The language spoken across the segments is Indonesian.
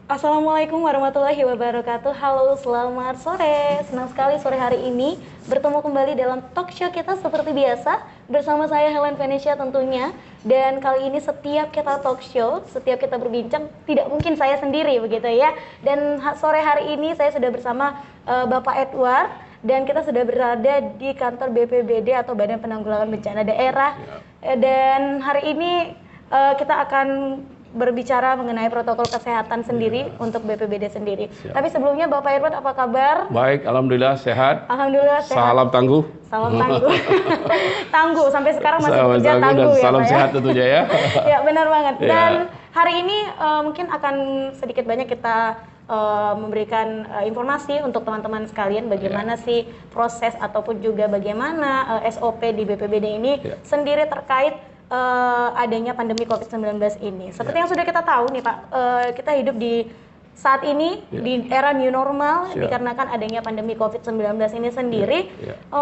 Assalamualaikum warahmatullahi wabarakatuh. Halo, selamat sore. Senang sekali sore hari ini bertemu kembali dalam talk show kita seperti biasa bersama saya Helen Venesia tentunya. Dan kali ini setiap kita talk show, setiap kita berbincang, tidak mungkin saya sendiri begitu ya. Dan sore hari ini saya sudah bersama Bapak Edward dan kita sudah berada di kantor BPBD atau Badan Penanggulangan Bencana Daerah. Dan hari ini kita akan berbicara mengenai protokol kesehatan sendiri untuk BPBD sendiri. Tapi sebelumnya Bapak Edward apa kabar? Baik, alhamdulillah sehat. Alhamdulillah sehat. Salam tangguh. Salam tangguh. Tangguh sampai sekarang masih Salam kerja tangguh dan ya, salam Pak, sehat tentunya ya. Ya benar banget. Ya. Dan hari ini mungkin akan sedikit banyak kita memberikan informasi untuk teman-teman sekalian bagaimana sih proses ataupun juga bagaimana SOP di BPBD ini sendiri terkait adanya pandemi COVID-19 ini. Seperti yang sudah kita tahu nih Pak, kita hidup di saat ini di era new normal dikarenakan adanya pandemi COVID-19 ini sendiri.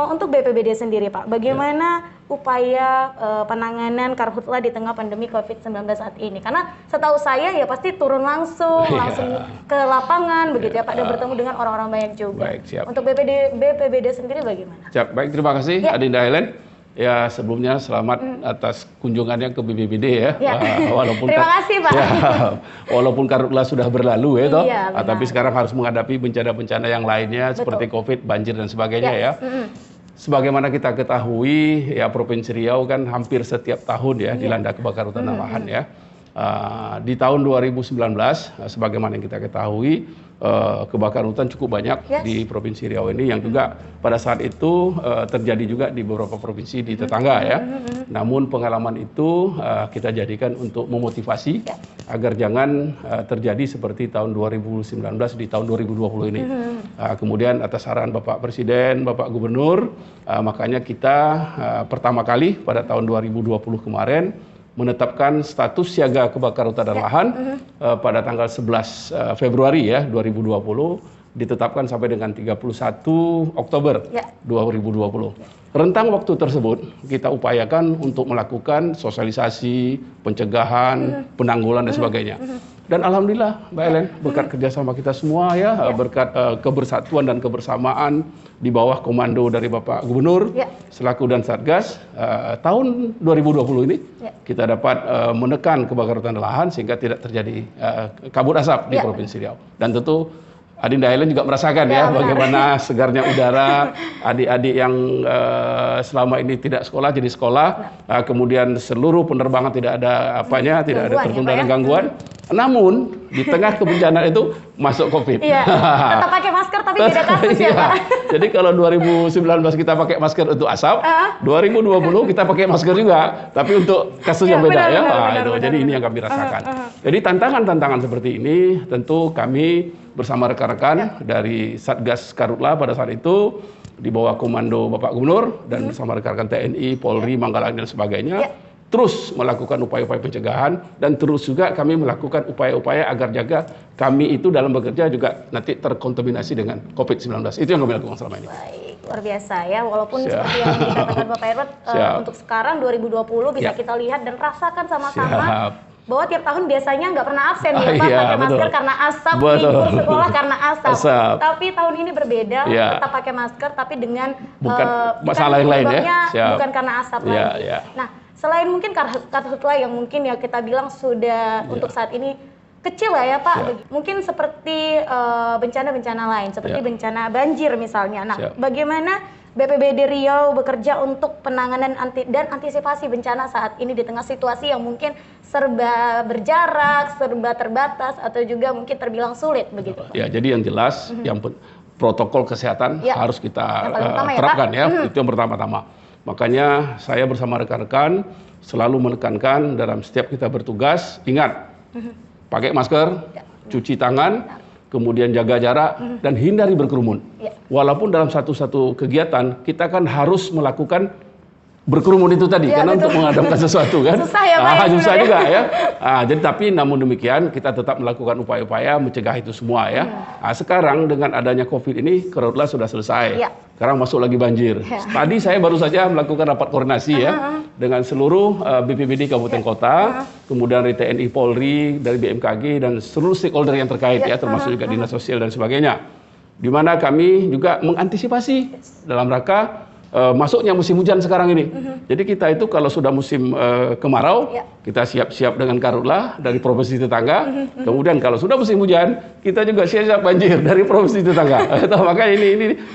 Untuk BPBD sendiri Pak, bagaimana upaya penanganan karhutla di tengah pandemi COVID-19 saat ini? Karena setahu saya ya pasti turun langsung ke lapangan begitu ya Pak, dan bertemu dengan orang-orang banyak juga. Baik, siap. Untuk BPBD sendiri bagaimana? Siap, baik, terima kasih Adinda Helen. Ya, sebelumnya selamat atas kunjungannya ke BPBD ya. Walaupun terima kasih Pak. Ya, walaupun karhutla sudah berlalu ya toh, Iya, tapi sekarang harus menghadapi bencana-bencana yang lainnya seperti COVID, banjir dan sebagainya ya. Sebagaimana kita ketahui ya, Provinsi Riau kan hampir setiap tahun ya dilanda kebakaran hutan dan lahan ya. Di tahun 2019 sebagaimana yang kita ketahui kebakaran hutan cukup banyak di Provinsi Riau ini, yang juga pada saat itu terjadi juga di beberapa provinsi di tetangga ya. Namun pengalaman itu kita jadikan untuk memotivasi agar jangan terjadi seperti tahun 2019 di tahun 2020 ini. Kemudian atas saran Bapak Presiden, Bapak Gubernur, makanya kita pertama kali pada tahun 2020 kemarin menetapkan status siaga kebakaran hutan dan lahan pada tanggal 11 Februari ya 2020, ditetapkan sampai dengan 31 Oktober 2020. Rentang waktu tersebut kita upayakan untuk melakukan sosialisasi, pencegahan, penanggulan dan sebagainya. Dan alhamdulillah Mbak Ellen, berkat kerjasama kita semua ya, berkat kebersatuan dan kebersamaan di bawah komando dari Bapak Gubernur selaku dan Satgas, tahun 2020 ini kita dapat menekan kebakaran hutan dan lahan sehingga tidak terjadi kabut asap di Provinsi Riau. Dan tentu Adinda Helen juga merasakan ya bagaimana segarnya udara, adik-adik yang selama ini tidak sekolah jadi sekolah, kemudian seluruh penerbangan tidak ada apanya, tidak ada tertunda dan gangguan. Namun di tengah kebencanaan itu masuk COVID. Tetap pakai masker tapi beda kasus ya Pak. Jadi kalau 2019 kita pakai masker untuk asap, 2020 kita pakai masker juga, tapi untuk kasus yang beda ya. Jadi ini yang kami rasakan. Jadi tantangan-tantangan seperti ini tentu kami bersama rekan-rekan dari Satgas Karhutla pada saat itu di bawah komando Bapak Gubernur dan bersama rekan-rekan TNI, Polri, Manggalang dan sebagainya terus melakukan upaya-upaya pencegahan, dan terus juga kami melakukan upaya-upaya agar jaga kami itu dalam bekerja juga nanti terkontaminasi dengan COVID-19. Itu yang kami lakukan selama ini. Baik, luar biasa ya. Walaupun seperti yang dikatakan Bapak Edward, untuk sekarang 2020 bisa kita lihat dan rasakan sama-sama bahwa tiap tahun biasanya nggak pernah absen ya Pak, pakai masker karena asap, libur sekolah karena asap. Tapi tahun ini berbeda, tetap pakai masker tapi dengan bukan masalah yang lain ya. Bukan karena asap lagi. Nah, selain mungkin karhutla yang mungkin ya kita bilang sudah untuk saat ini kecil lah ya Pak, mungkin seperti bencana-bencana lain, seperti bencana banjir misalnya. Nah, bagaimana BPBD Riau bekerja untuk penanganan dan antisipasi bencana saat ini di tengah situasi yang mungkin serba berjarak, serba terbatas, atau juga mungkin terbilang sulit begitu Pak? Ya, jadi yang jelas, yang protokol kesehatan harus kita terapkan ya, itu yang pertama-tama. Makanya saya bersama rekan-rekan selalu menekankan dalam setiap kita bertugas, ingat, pakai masker, cuci tangan, kemudian jaga jarak, dan hindari berkerumun. Walaupun dalam satu-satu kegiatan, kita kan harus melakukan berkerumun itu tadi, Ya, karena betul. untuk mengadamkan sesuatu kan. Susah ya, Pak, ya, Susah sebenarnya. juga ya. Jadi tapi namun demikian kita tetap melakukan upaya-upaya mencegah itu semua ya. Sekarang dengan adanya COVID ini karhutlah sudah selesai. Ya. Sekarang masuk lagi banjir. Ya. Tadi saya baru saja melakukan rapat koordinasi ya dengan seluruh BPBD Kabupaten Kota, kemudian dari TNI Polri, dari BMKG dan seluruh stakeholder yang terkait ya, termasuk juga Dinas Sosial dan sebagainya. Di mana kami juga mengantisipasi dalam rangka masuknya musim hujan sekarang ini. Jadi kita itu kalau sudah musim kemarau, kita siap-siap dengan karhutlah dari provinsi tetangga. Kemudian kalau sudah musim hujan, kita juga siap-siap banjir dari provinsi tetangga. Maka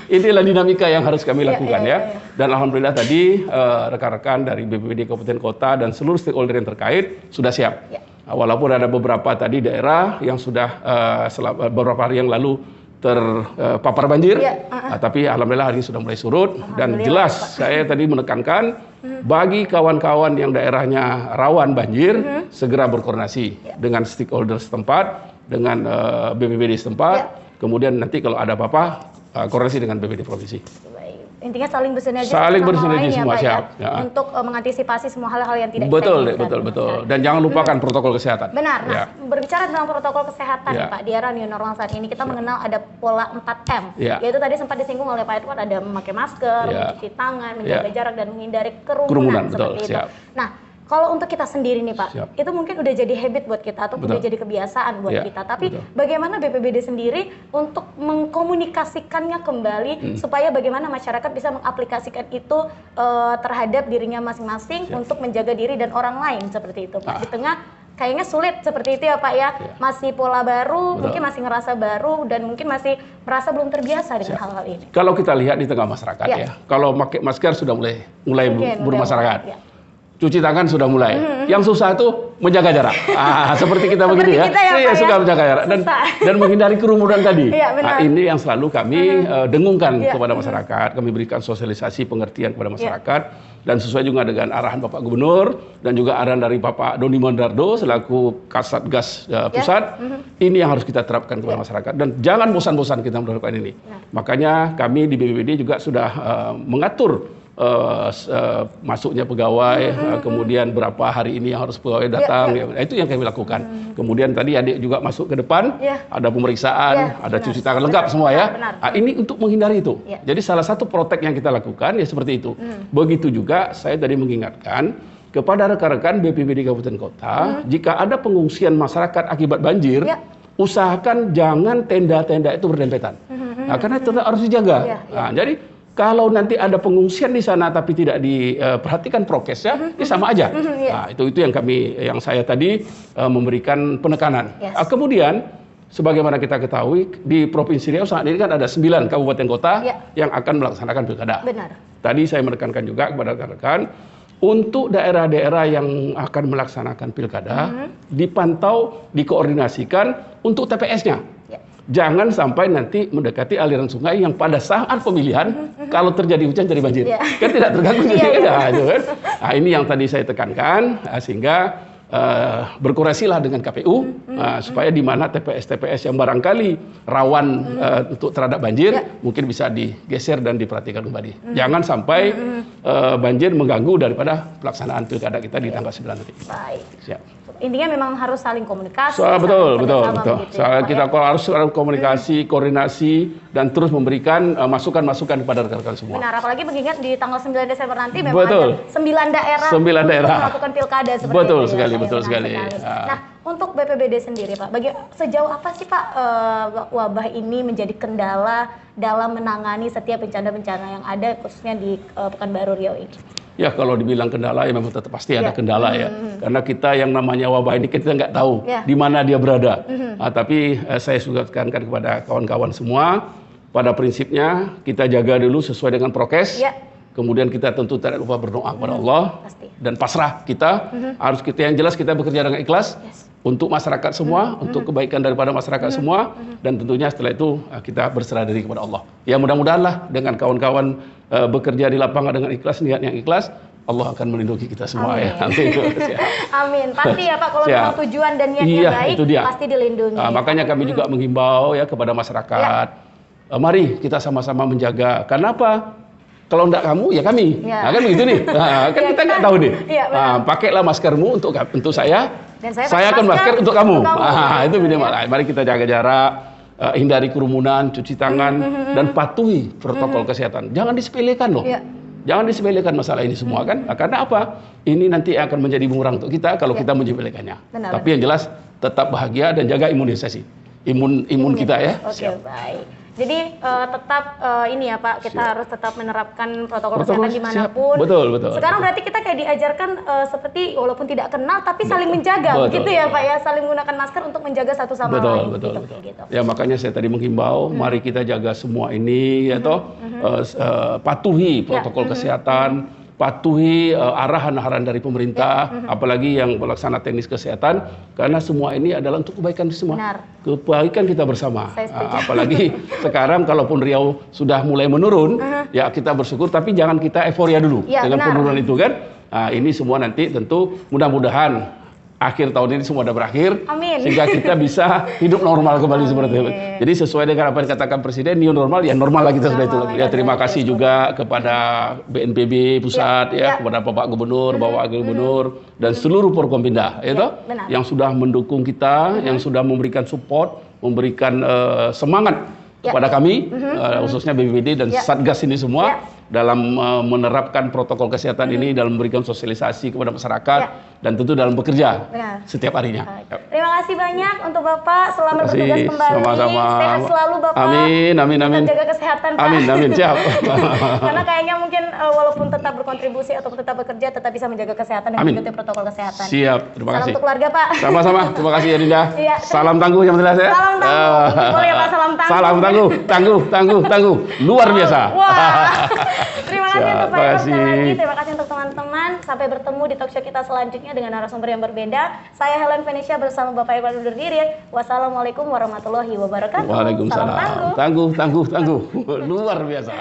inilah dinamika yang harus kami lakukan ya. Dan alhamdulillah tadi rekan-rekan dari BPBD Kabupaten Kota dan seluruh stakeholder yang terkait sudah siap. Walaupun ada beberapa tadi daerah yang sudah beberapa hari yang lalu terpapar banjir, tapi alhamdulillah hari ini sudah mulai surut dan jelas saya tadi menekankan bagi kawan-kawan yang daerahnya rawan banjir segera berkoordinasi dengan stakeholder setempat, dengan BPBD setempat, kemudian nanti kalau ada apa-apa koordinasi dengan BPBD provinsi. Intinya saling bersinergi semua siap ya. Untuk mengantisipasi semua hal-hal yang tidak betul. Benar. Dan jangan lupakan protokol kesehatan. Benar. Nah, berbicara tentang protokol kesehatan Pak, di era new normal saat ini kita mengenal ada pola 4M. Yaitu tadi sempat disinggung oleh Pak Edward, ada memakai masker, mencuci tangan, menjaga jarak dan menghindari kerumunan seperti itu. Nah, kalau untuk kita sendiri nih Pak, itu mungkin udah jadi habit buat kita atau udah jadi kebiasaan buat kita. Tapi bagaimana BPBD sendiri untuk mengkomunikasikannya kembali supaya bagaimana masyarakat bisa mengaplikasikan itu terhadap dirinya masing-masing untuk menjaga diri dan orang lain seperti itu Pak. Di tengah kayaknya sulit seperti itu ya Pak ya. Masih pola baru, mungkin masih ngerasa baru dan mungkin masih merasa belum terbiasa dengan hal-hal ini. Kalau kita lihat di tengah masyarakat ya, kalau pakai masker sudah mulai bermasyarakat. Cuci tangan sudah mulai. Yang susah itu menjaga jarak. Seperti kita begini ya. Saya suka menjaga jarak dan menghindari kerumunan tadi. Ini yang selalu kami dengungkan kepada masyarakat. Kami berikan sosialisasi pengertian kepada masyarakat dan sesuai juga dengan arahan Bapak Gubernur dan juga arahan dari Bapak Doni Mondardo selaku Kasatgas Pusat. Ini yang harus kita terapkan kepada masyarakat dan jangan bosan-bosan kita menerapkan ini. Makanya kami di BPBD juga sudah mengatur masuknya pegawai, kemudian berapa hari ini yang harus pegawai datang, itu yang kami lakukan. Kemudian tadi adik juga masuk ke depan, ada pemeriksaan, ada cuci tangan lengkap semua ya. Ini untuk menghindari itu. Jadi salah satu protek yang kita lakukan ya seperti itu. Begitu juga saya tadi mengingatkan kepada rekan-rekan BPBD Kabupaten Kota, jika ada pengungsian masyarakat akibat banjir, usahakan jangan tenda-tenda itu berdempetan. Karena tetap harus dijaga. Jadi kalau nanti ada pengungsian di sana tapi tidak diperhatikan prokesnya, ini sama aja. Nah, itu yang saya tadi memberikan penekanan. Kemudian sebagaimana kita ketahui di Provinsi Riau saat ini kan ada 9 kabupaten kota yang akan melaksanakan pilkada. Benar. Tadi saya menekankan juga kepada rekan-rekan untuk daerah-daerah yang akan melaksanakan pilkada dipantau, dikoordinasikan untuk TPS-nya. Jangan sampai nanti mendekati aliran sungai yang pada saat pemilihan kalau terjadi hujan jadi banjir. Kan tidak terganggu kan? Nah, ini yang tadi saya tekankan sehingga berkoordinasilah dengan KPU supaya di mana TPS-TPS yang barangkali rawan untuk terhadap banjir mungkin bisa digeser dan diperhatikan kembali. Jangan sampai banjir mengganggu daripada pelaksanaan pilkada kita di tanggal 9 nanti. Baik. Siap. Intinya memang harus saling komunikasi. Betul. Gitu ya, Kita harus komunikasi, koordinasi dan terus memberikan masukan-masukan kepada rekan-rekan semua. Benar, apalagi mengingat di tanggal 9 Desember nanti memang ada 9 daerah untuk melakukan pilkada seperti betul itu. Betul sekali. Nah, untuk BPBD sendiri Pak, sejauh apa sih Pak wabah ini menjadi kendala dalam menangani setiap bencana-bencana yang ada khususnya di Pekanbaru Riau ini? Ya kalau dibilang kendala ya memang tetap pasti ada kendala ya. Karena kita yang namanya wabah ini kita nggak tahu di mana dia berada. Tapi saya sudah tekankan kepada kawan-kawan semua, pada prinsipnya kita jaga dulu sesuai dengan prokes. Kemudian kita tentu tidak lupa berdoa kepada Allah dan pasrah kita. Harus kita yang jelas kita bekerja dengan ikhlas untuk masyarakat semua, untuk kebaikan daripada masyarakat semua, dan tentunya setelah itu kita berserah diri kepada Allah. Ya mudah-mudahanlah dengan kawan-kawan bekerja di lapangan dengan ikhlas, niat yang ikhlas, Allah akan melindungi kita semua. Amin. Ya. Amin. Pasti ya Pak, kalau memang tujuan dan niatnya baik, pasti dilindungi. Makanya kami juga menghimbau ya kepada masyarakat, mari kita sama-sama menjaga. Kenapa? kalau enggak kamu ya kami. Ya. Nah, kan begitu nih. Nah, kan Ya, kita nggak tahu nih. Iya, benar. Nah, pakailah maskermu untuk saya. Dan saya Saya pakai akan masker untuk kamu. Nah, itu Gitu, minimal. ya. Mari kita jaga jarak, hindari kerumunan, cuci tangan, dan patuhi protokol kesehatan. Jangan disepelekan loh. Iya. Jangan disepelekan masalah ini semua kan. Nah, karena apa? Ini nanti akan menjadi bumerang untuk kita kalau kita menyepelekannya. Benar, Tapi yang jelas tetap bahagia dan jaga imunisasi. Imun kita ya. Oke, baik. Jadi tetap ini ya Pak, kita harus tetap menerapkan protokol Protokol kesehatan dimanapun. siap. Betul, betul. Sekarang berarti kita kayak diajarkan seperti walaupun tidak kenal tapi saling menjaga, Betul. begitu ya Pak ya, saling menggunakan masker untuk menjaga satu sama lain. Betul, gitu. betul. Gitu. Ya makanya saya tadi menghimbau, mari kita jaga semua ini, ya toh, patuhi protokol kesehatan, patuhi arahan-arahan dari pemerintah, apalagi yang pelaksana teknis kesehatan, karena semua ini adalah untuk kebaikan semua. Benar. Kebaikan kita bersama. Saya setuju. Apalagi sekarang kalaupun Riau sudah mulai menurun, ya kita bersyukur, tapi jangan kita euforia dulu Ya, dengan benar. penurunan itu kan. Nah, ini semua nanti tentu mudah-mudahan akhir tahun ini semua sudah berakhir, Amin. sehingga kita bisa hidup normal kembali seperti itu. Jadi sesuai dengan apa yang dikatakan Presiden, new normal, ya normal lah kita sudah itu lagi. Ya terima kasih juga kepada BNPB pusat, ya kepada Bapak Gubernur, Bapak Wakil Gubernur, dan seluruh Forkompinda, itu benar. yang sudah mendukung kita, yang sudah memberikan support, memberikan semangat kepada kami, khususnya BPBD dan Satgas ini semua. Dalam menerapkan protokol kesehatan ini, dalam memberikan sosialisasi kepada masyarakat, dan tentu dalam bekerja setiap harinya. Terima kasih banyak untuk Bapak, selamat bertugas kembali. Sama-sama. Sehat selalu Bapak. Amin, amin, amin. Tetap jaga kesehatan Pak. Amin, amin, siap. Karena kayaknya mungkin walaupun tetap berkontribusi atau tetap bekerja, tetap bisa menjaga kesehatan dan mengikuti protokol kesehatan. Siap, terima kasih. Salam untuk keluarga Pak. Sama-sama, terima kasih Adinda. Iya. Salam tangguh yang jelas ya. Salam tangguh. Boleh ya Pak, salam tangguh. Salam tangguh, tangguh, tangguh, tangguh. Luar biasa. Wah. Terima kasih Siap, untuk Pak Eko sekali makasih. lagi. Terima kasih untuk teman-teman. Sampai bertemu di talkshow kita selanjutnya dengan narasumber yang berbeda. Saya Helen Venesia bersama Bapak Eko undur diri. Wassalamualaikum warahmatullahi wabarakatuh. Waalaikumsalam. Salam tangguh. Tangguh, tangguh, tangguh. Luar biasa.